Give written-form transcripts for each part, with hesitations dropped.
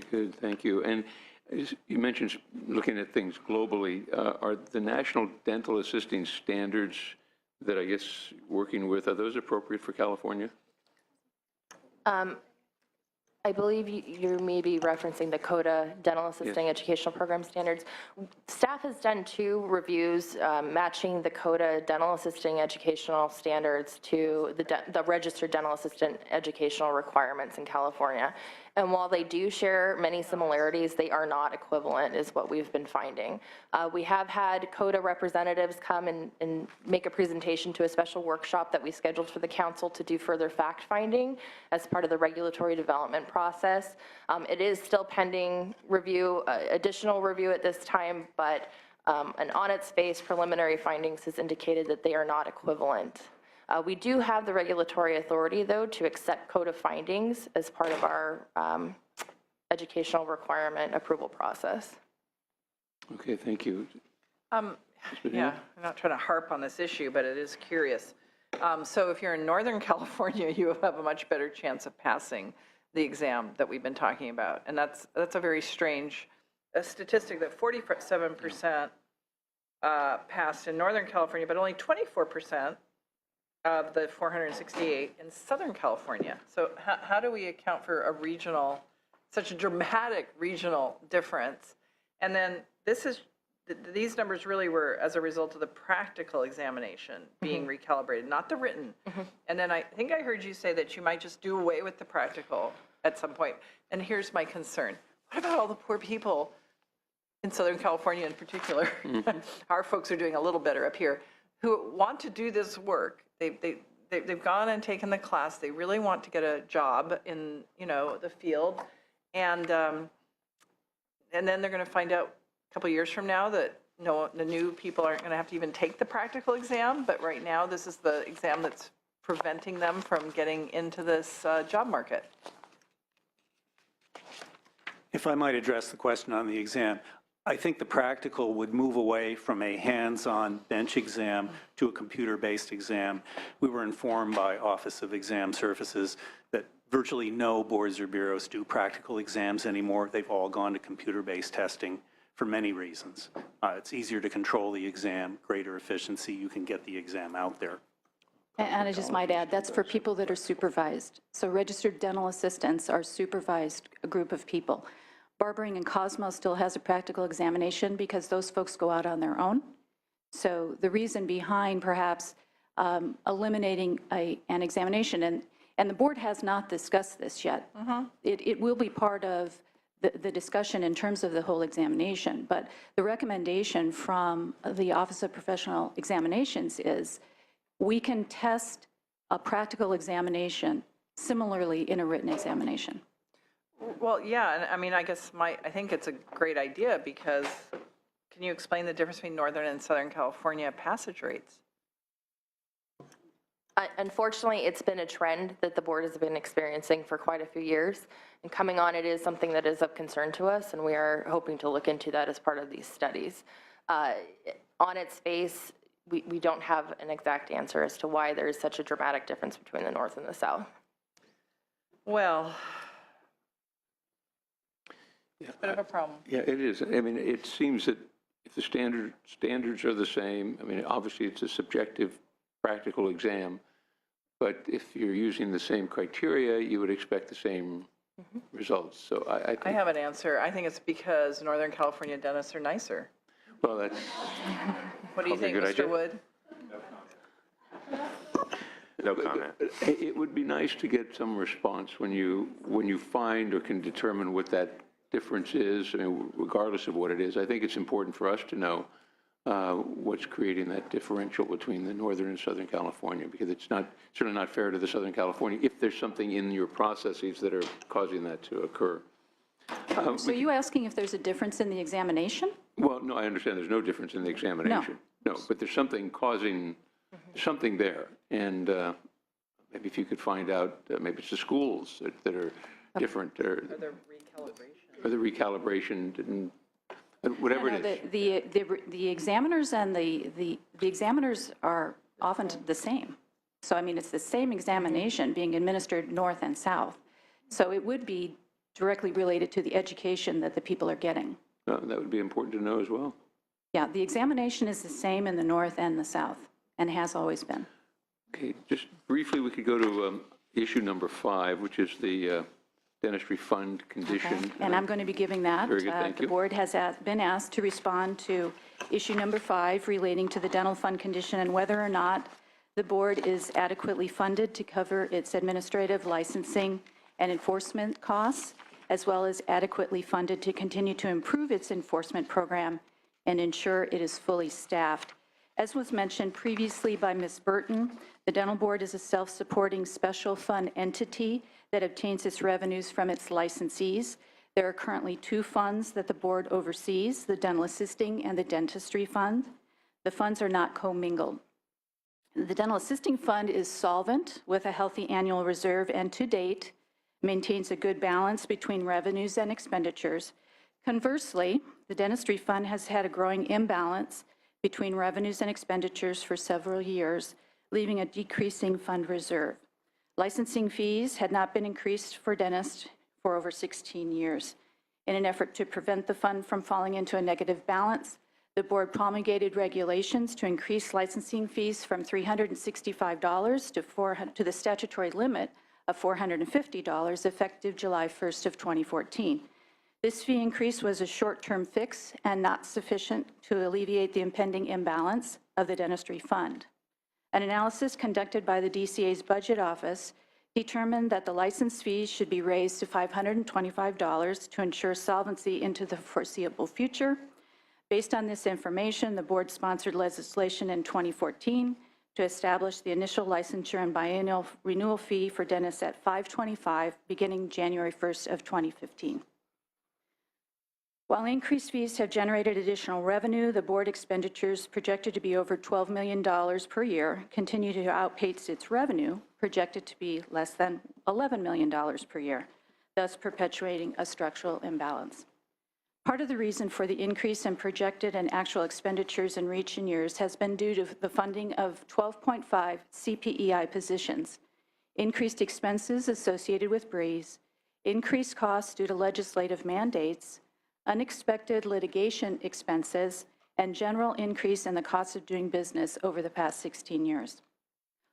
good. Thank you. And you mentioned looking at things globally. Are the national dental assisting standards that I guess working with, are those appropriate for California? I believe you may be referencing the CODA Dental Assisting Educational Program Standards. Staff has done 2 reviews matching the CODA Dental Assisting Educational Standards to the Registered Dental Assistant Educational Requirements in California. And while they do share many similarities, they are not equivalent, is what we've been finding. We have had CODA representatives come and make a presentation to a special workshop that we scheduled for the council to do further fact-finding as part of the regulatory development process. It is still pending review, additional review at this time, but and on its face, preliminary findings has indicated that they are not equivalent. We do have the regulatory authority, though, to accept CODA findings as part of our educational requirement approval process. Okay, thank you. Yeah, I'm not trying to harp on this issue, but it is curious. So if you're in Northern California, you have a much better chance of passing the exam that we've been talking about. And that's a very strange statistic that 47% passed in Northern California, but only 24% of the 468 in Southern California. So how do we account for a regional, such a dramatic regional difference? And then these numbers really were as a result of the practical examination being recalibrated, not the written. And then I think I heard you say that you might just do away with the practical at some point. And here's my concern. What about all the poor people in Southern California in particular? Our folks are doing a little better up here, who want to do this work. They've gone and taken the class. They really want to get a job in, the field. And then they're going to find out a couple years from now that the new people aren't going to have to even take the practical exam. But right now, this is the exam that's preventing them from getting into this job market. If I might address the question on the exam, I think the practical would move away from a hands-on bench exam to a computer-based exam. We were informed by Office of Exam Services that virtually no boards or bureaus do practical exams anymore. They've all gone to computer-based testing for many reasons. It's easier to control the exam, greater efficiency, you can get the exam out there. And I just might add, that's for people that are supervised. So registered dental assistants are supervised a group of people. Barbering and Cosmo still has a practical examination because those folks go out on their own. So the reason behind perhaps eliminating an examination, and the board has not discussed this yet. It will be part of the discussion in terms of the whole examination, but the recommendation from the Office of Professional Examinations is we can test a practical examination similarly in a written examination. Well, yeah, and I mean, I guess I think it's a great idea because can you explain the difference between Northern and Southern California passage rates? Unfortunately, it's been a trend that the board has been experiencing for quite a few years. And coming on, it is something that is of concern to us, and we are hoping to look into that as part of these studies. On its face, we don't have an exact answer as to why there is such a dramatic difference between the North and the South. Well, it's a bit of a problem. Yeah, it is. I mean, it seems that if the standards are the same, I mean, obviously it's a subjective practical exam, but if you're using the same criteria, you would expect the same results. So I have an answer. I think it's because Northern California dentists are nicer. Well, that's what do you think, Mr. Wood? No comment. It would be nice to get some response when you find or can determine what that difference is. I mean, regardless of what it is, I think it's important for us to know what's creating that differential between the Northern and Southern California, because it's certainly not fair to the Southern California if there's something in your processes that are causing that to occur. So are you asking if there's a difference in the examination? Well, no, I understand there's no difference in the examination. No, but there's something causing something there. And maybe if you could find out, maybe it's the schools that are different. Or the recalibration didn't. Whatever it is. The examiners and the examiners are often the same. So I mean, it's the same examination being administered north and south. So it would be directly related to the education that the people are getting. That would be important to know as well. Yeah, the examination is the same in the north and the south, and has always been. Okay, just briefly, we could go to issue number 5, which is the dentistry fund condition. Okay, and I'm going to be giving that. Very good, thank The you. board has been asked to respond to issue number 5 relating to the dental fund condition and whether or not the board is adequately funded to cover its administrative, licensing, and enforcement costs, as well as adequately funded to continue to improve its enforcement program and ensure it is fully staffed. As was mentioned previously by Ms. Burton, the dental board is a self-supporting special fund entity that obtains its revenues from its licensees. There are currently 2 funds that the board oversees, the dental assisting and the dentistry fund. The funds are not commingled. The dental assisting fund is solvent with a healthy annual reserve and to date maintains a good balance between revenues and expenditures. Conversely, the dentistry fund has had a growing imbalance between revenues and expenditures for several years, leaving a decreasing fund reserve. Licensing fees had not been increased for dentists for over 16 years. In an effort to prevent the fund from falling into a negative balance, the board promulgated regulations to increase licensing fees from $365 to the statutory limit of $450 effective July 1st of 2014. This fee increase was a short-term fix and not sufficient to alleviate the impending imbalance of the dentistry fund. An analysis conducted by the DCA's budget office determined that the license fees should be raised to $525 to ensure solvency into the foreseeable future. Based on this information, the board sponsored legislation in 2014 to establish the initial licensure and biennial renewal fee for dentists at $525 beginning January 1st of 2015. While increased fees have generated additional revenue, the board expenditures projected to be over $12 million per year continue to outpace its revenue, projected to be less than $11 million per year, thus perpetuating a structural imbalance. Part of the reason for the increase in projected and actual expenditures in recent years has been due to the funding of 12.5 CPEI positions, increased expenses associated with BREEZE, increased costs due to legislative mandates, unexpected litigation expenses, and general increase in the cost of doing business over the past 16 years.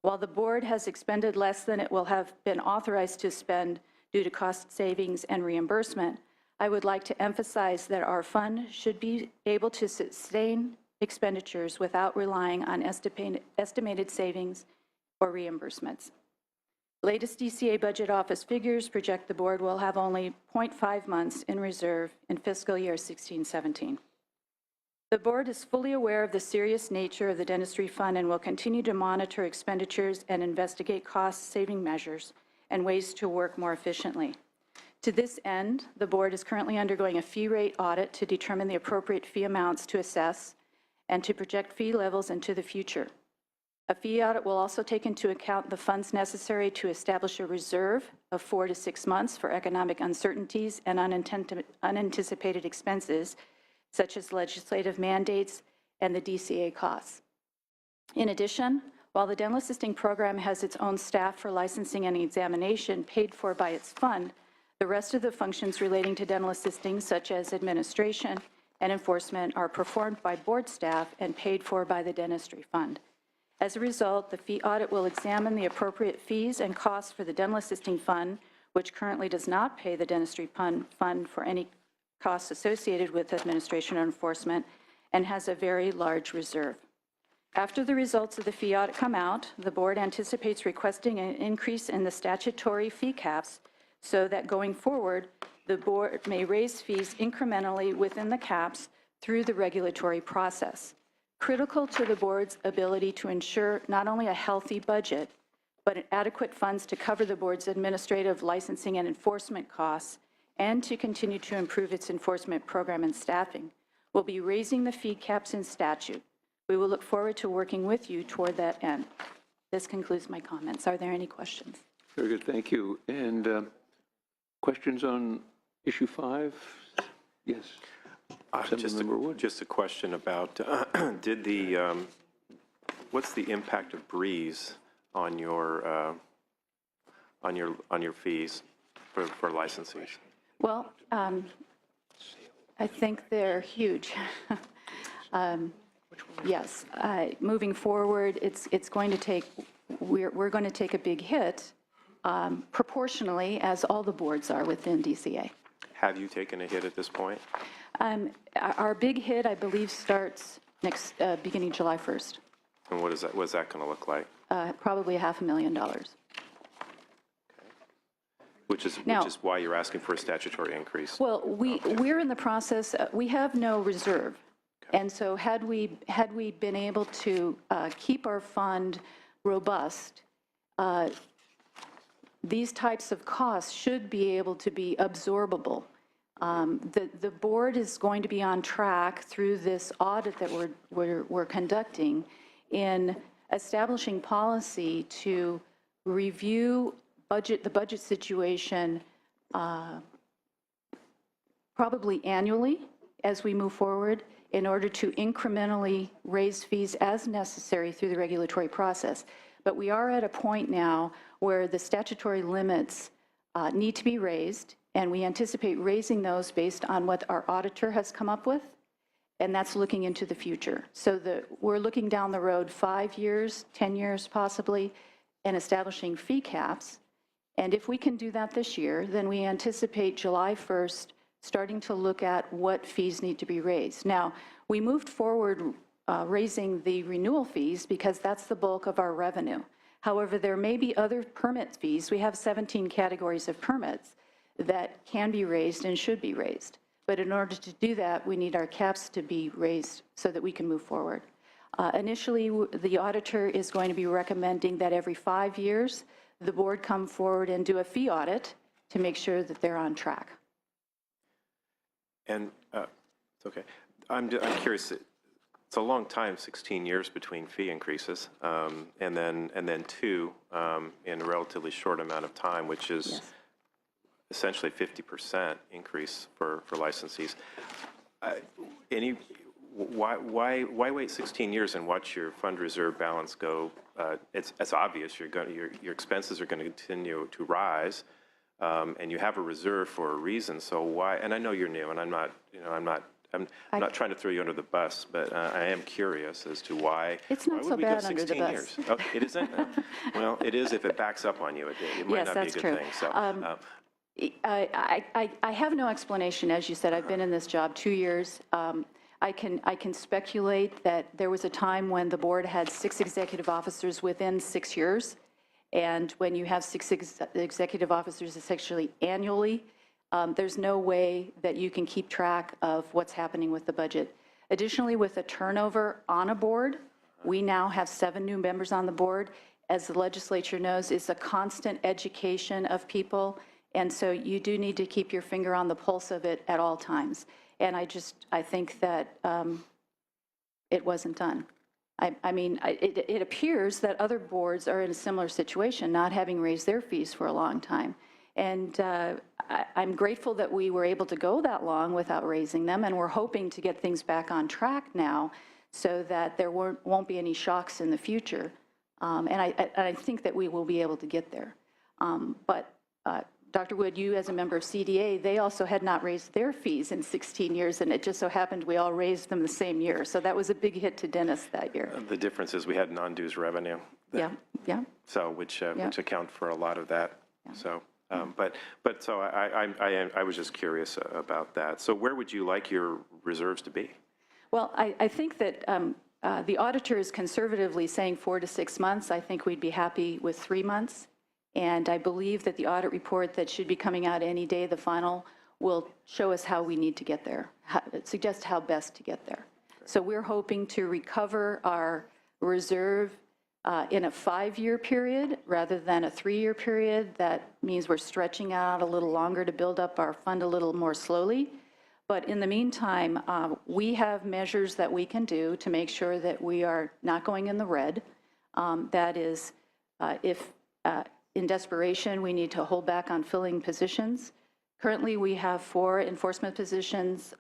While the board has expended less than it will have been authorized to spend due to cost savings and reimbursement, I would like to emphasize that our fund should be able to sustain expenditures without relying on estimated savings or reimbursements. Latest DCA Budget Office figures project the board will have only 0.5 months in reserve in fiscal year 16-17. The board is fully aware of the serious nature of the dentistry fund and will continue to monitor expenditures and investigate cost-saving measures and ways to work more efficiently. To this end, the board is currently undergoing a fee rate audit to determine the appropriate fee amounts to assess and to project fee levels into the future. A fee audit will also take into account the funds necessary to establish a reserve of 4 to 6 months for economic uncertainties and unanticipated expenses, such as legislative mandates and the DCA costs. In addition, while the dental assisting program has its own staff for licensing and examination paid for by its fund, the rest of the functions relating to dental assisting, such as administration and enforcement, are performed by board staff and paid for by the dentistry fund. As a result, the fee audit will examine the appropriate fees and costs for the dental assisting fund, which currently does not pay the dentistry fund for any costs associated with administration or enforcement, and has a very large reserve. After the results of the fee audit come out, the board anticipates requesting an increase in the statutory fee caps so that going forward, the board may raise fees incrementally within the caps through the regulatory process. Critical to the board's ability to ensure not only a healthy budget, but adequate funds to cover the board's administrative, licensing, and enforcement costs, and to continue to improve its enforcement program and staffing, will be raising the fee caps in statute. We will look forward to working with you toward that end. This concludes my comments. Are there any questions? Very good, thank you. And questions on issue 5? Yes. Just a question about, what's the impact of BREEZE on your fees for licensees? Well, I think they're huge. Yes, moving forward, it's going to take, we're going to take a big hit proportionally, as all the boards are within DCA. Have you taken a hit at this point? Our big hit, I believe, starts beginning July 1st, And what's that going to look like? probably $500,000. Which is why you're asking for a statutory increase. Well, we're in the process, we have no reserve. And so had we been able to keep our fund robust, these types of costs should be able to be absorbable. The board is going to be on track through this audit that we're conducting in establishing policy to review the budget situation probably annually as we move forward in order to incrementally raise fees as necessary through the regulatory process. But we are at a point now where the statutory limits need to be raised, and we anticipate raising those based on what our auditor has come up with, and that's looking into the future. So we're looking down the road 5 years, 10 years possibly, and establishing fee caps. And if we can do that this year, then we anticipate July 1st starting to look at what fees need to be raised. Now, we moved forward raising the renewal fees because that's the bulk of our revenue. However, there may be other permit fees. We have 17 categories of permits that can be raised and should be raised. But in order to do that, we need our caps to be raised so that we can move forward. Initially, the auditor is going to be recommending that every 5 years, the board come forward and do a fee audit to make sure that they're on track. And it's okay. I'm curious. It's a long time, 16 years between fee increases, and then two in a relatively short amount of time, which is Yes. essentially 50% increase for licensees. Why wait 16 years and watch your fund reserve balance go? It's obvious your expenses are going to continue to rise, and you have a reserve for a reason. So why? And I know you're new, and I'm not trying to throw you under the bus, but I am curious as to why. It's not why would so we go bad under the 16 bus. years? Oh, it isn't. Well, it is if it backs up on you. It might Yes, not that's be a good true. thing. So. I have no explanation. As you said, I've been in this job 2 years. I can speculate that there was a time when the board had 6 executive officers within 6 years. And when you have 6 executive officers essentially annually, there's no way that you can keep track of what's happening with the budget. Additionally, with the turnover on a board, we now have 7 new members on the board. As the legislature knows, it's a constant education of people. And so you do need to keep your finger on the pulse of it at all times. And I think that it wasn't done. I mean, it appears that other boards are in a similar situation, not having raised their fees for a long time. And I'm grateful that we were able to go that long without raising them, and we're hoping to get things back on track now so that there won't be any shocks in the future. And I think that we will be able to get there. But Dr. Wood, you as a member of CDA, they also had not raised their fees in 16 years, and it just so happened we all raised them the same year. So that was a big hit to dentists that year. The difference is we had non-dues revenue. Yeah. So which account for a lot of that. Yeah. So, so I was just curious about that. So where would you like your reserves to be? Well, I think that the auditor is conservatively saying 4 to 6 months. I think we'd be happy with 3 months. And I believe that the audit report that should be coming out any day, the final, will show us how we need to get there, suggest how best to get there. So we're hoping to recover our reserve in a 5-year period rather than a 3-year period. That means we're stretching out a little longer to build up our fund a little more slowly. But in the meantime, we have measures that we can do to make sure that we are not going in the red. That is, if in desperation, we need to hold back on filling positions. Currently, we have 4 enforcement positions,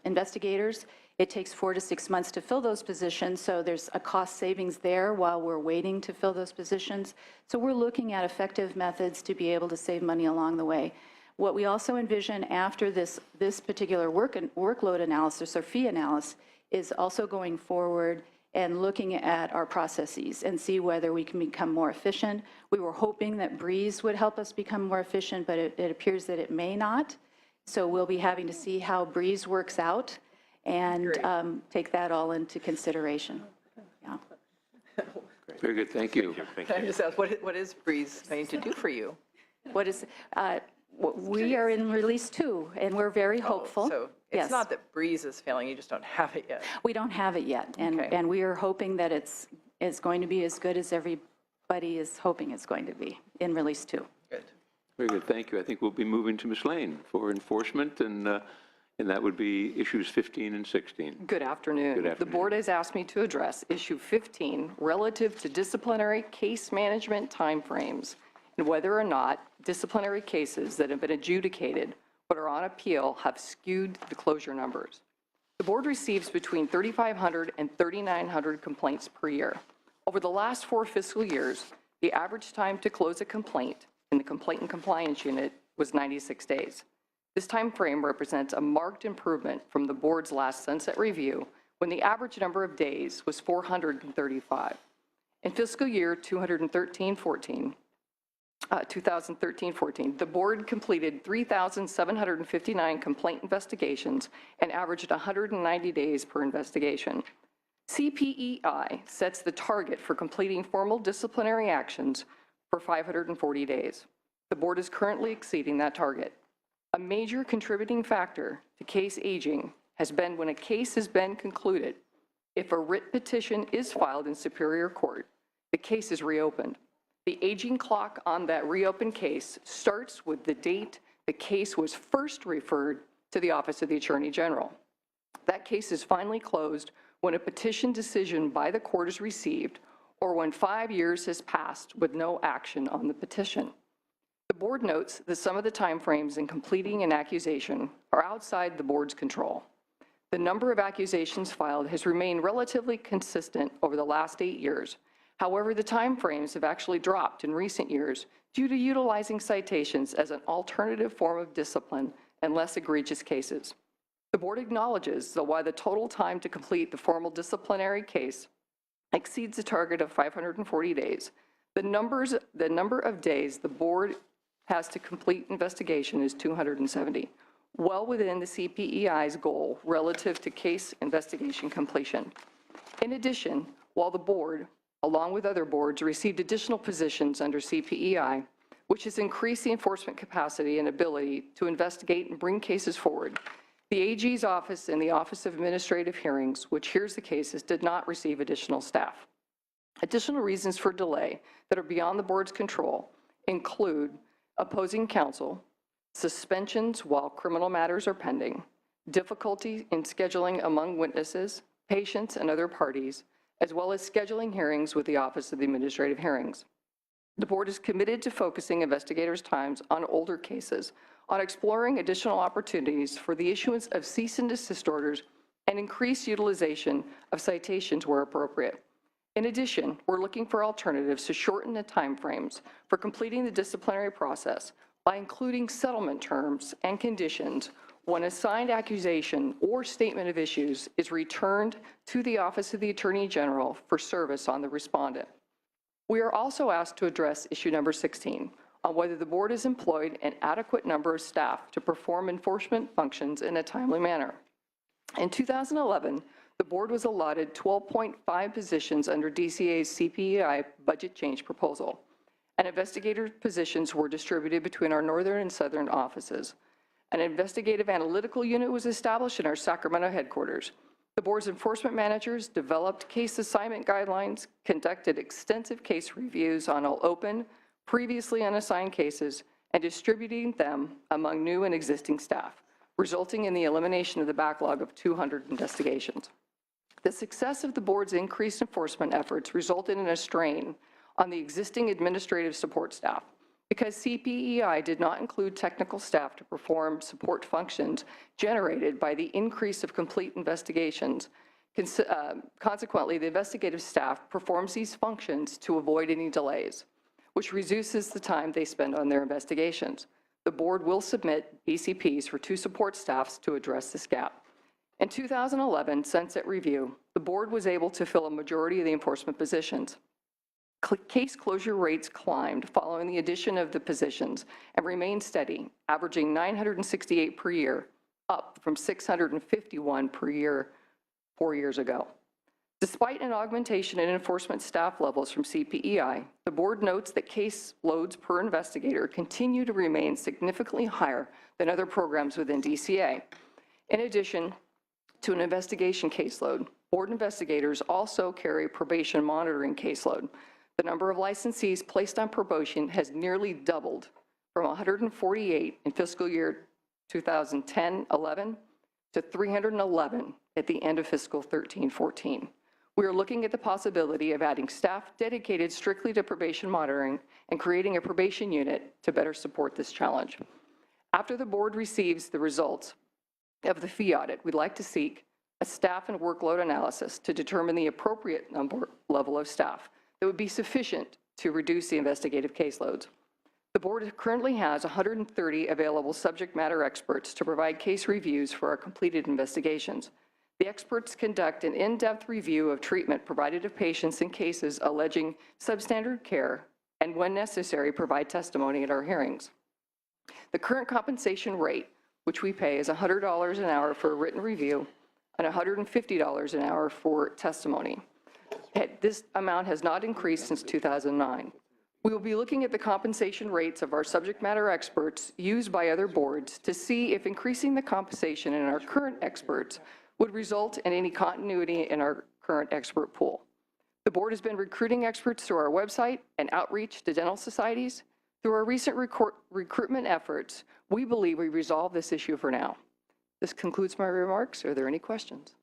investigators. It takes 4 to 6 months to fill those positions, so there's a cost savings there while we're waiting to fill those positions. So we're looking at effective methods to be able to save money along the way. What we also envision after this particular workload analysis or fee analysis is also going forward and looking at our processes and see whether we can become more efficient. We were hoping that Breeze would help us become more efficient, but it appears that it may not. So we'll be having to see how Breeze works out and take that all into consideration. Yeah. Very good, thank you. Thank Can I you. just ask, what is Breeze going to do for you? What is, we are in release 2, and we're very hopeful. So Yes. it's not that Breeze is failing, you just don't have it yet. We don't have it yet, Okay. and we are hoping that it's going to be as good as everybody is hoping it's going to be in release 2. Good. Very good, thank you. I think we'll be moving to Ms. Lane for enforcement, and that would be issues 15 and 16. Good afternoon. Good afternoon. The board has asked me to address issue 15 relative to disciplinary case management timeframes and whether or not disciplinary cases that have been adjudicated but are on appeal have skewed the closure numbers. The board receives between 3,500 and 3,900 complaints per year. Over the last 4 fiscal years, the average time to close a complaint in the Complaint and Compliance Unit was 96 days. This time frame represents a marked improvement from the board's last sunset review, when the average number of days was 435. In fiscal year 2013-14, the board completed 3,759 complaint investigations and averaged 190 days per investigation. CPEI sets the target for completing formal disciplinary actions for 540 days. The board is currently exceeding that target. A major contributing factor to case aging has been when a case has been concluded. If a writ petition is filed in Superior Court, the case is reopened. The aging clock on that reopened case starts with the date the case was first referred to the Office of the Attorney General. That case is finally closed when a petition decision by the court is received or when 5 years has passed with no action on the petition. The board notes that some of the timeframes in completing an accusation are outside the board's control. The number of accusations filed has remained relatively consistent over the last 8 years. However, the timeframes have actually dropped in recent years due to utilizing citations as an alternative form of discipline in less egregious cases. The board acknowledges that while the total time to complete the formal disciplinary case exceeds the target of 540 days, the number of days the board has to complete investigation is 270, well within the CPEI's goal relative to case investigation completion. In addition, while the board, along with other boards, received additional positions under CPEI, which has increased the enforcement capacity and ability to investigate and bring cases forward, the AG's office and the Office of Administrative Hearings, which hears the cases, did not receive additional staff. Additional reasons for delay that are beyond the board's control include opposing counsel, suspensions while criminal matters are pending, difficulty in scheduling among witnesses, patients, and other parties, as well as scheduling hearings with the Office of the Administrative Hearings. The board is committed to focusing investigators' times on older cases, on exploring additional opportunities for the issuance of cease and desist orders and increased utilization of citations where appropriate. In addition, we're looking for alternatives to shorten the timeframes for completing the disciplinary process by including settlement terms and conditions when a signed accusation or statement of issues is returned to the Office of the Attorney General for service on the respondent. We are also asked to address issue number 16 on whether the board has employed an adequate number of staff to perform enforcement functions in a timely manner. In 2011, the board was allotted 12.5 positions under DCA's CPEI budget change proposal, and investigator positions were distributed between our northern and southern offices. An investigative analytical unit was established in our Sacramento headquarters. The board's enforcement managers developed case assignment guidelines, conducted extensive case reviews on all open, previously unassigned cases, and distributing them among new and existing staff, resulting in the elimination of the backlog of 200 investigations. The success of the board's increased enforcement efforts resulted in a strain on the existing administrative support staff. Because CPEI did not include technical staff to perform support functions generated by the increase of complete investigations, consequently, the investigative staff performs these functions to avoid any delays, which reduces the time they spend on their investigations. the board will submit BCPs for 2 support staffs to address this gap. In 2011 Sunset Review, the board was able to fill a majority of the enforcement positions. Case closure rates climbed following the addition of the positions and remained steady, averaging 968 per year, up from 651 per year 4 years ago. Despite an augmentation in enforcement staff levels from CPEI, the board notes that case loads per investigator continue to remain significantly higher than other programs within DCA. In addition to an investigation caseload, board investigators also carry probation monitoring caseload. The number of licensees placed on probation has nearly doubled from 148 in fiscal year 2010-11 to 311 at the end of fiscal 13-14. We are looking at the possibility of adding staff dedicated strictly to probation monitoring and creating a probation unit to better support this challenge. After the board receives the results of the fee audit, we'd like to seek a staff and workload analysis to determine the appropriate level of staff that would be sufficient to reduce the investigative caseloads. The board currently has 130 available subject matter experts to provide case reviews for our completed investigations. The experts conduct an in-depth review of treatment provided to patients in cases alleging substandard care and, when necessary, provide testimony at our hearings. The current compensation rate, which we pay, is $100 an hour for a written review and $150 an hour for testimony. This amount has not increased since 2009. We will be looking at the compensation rates of our subject matter experts used by other boards to see if increasing the compensation in our current experts would result in any continuity in our current expert pool. The board has been recruiting experts through our website and outreach to dental societies. Through our recent recruitment efforts, we believe we resolved this issue for now. This concludes my remarks. Are there any questions?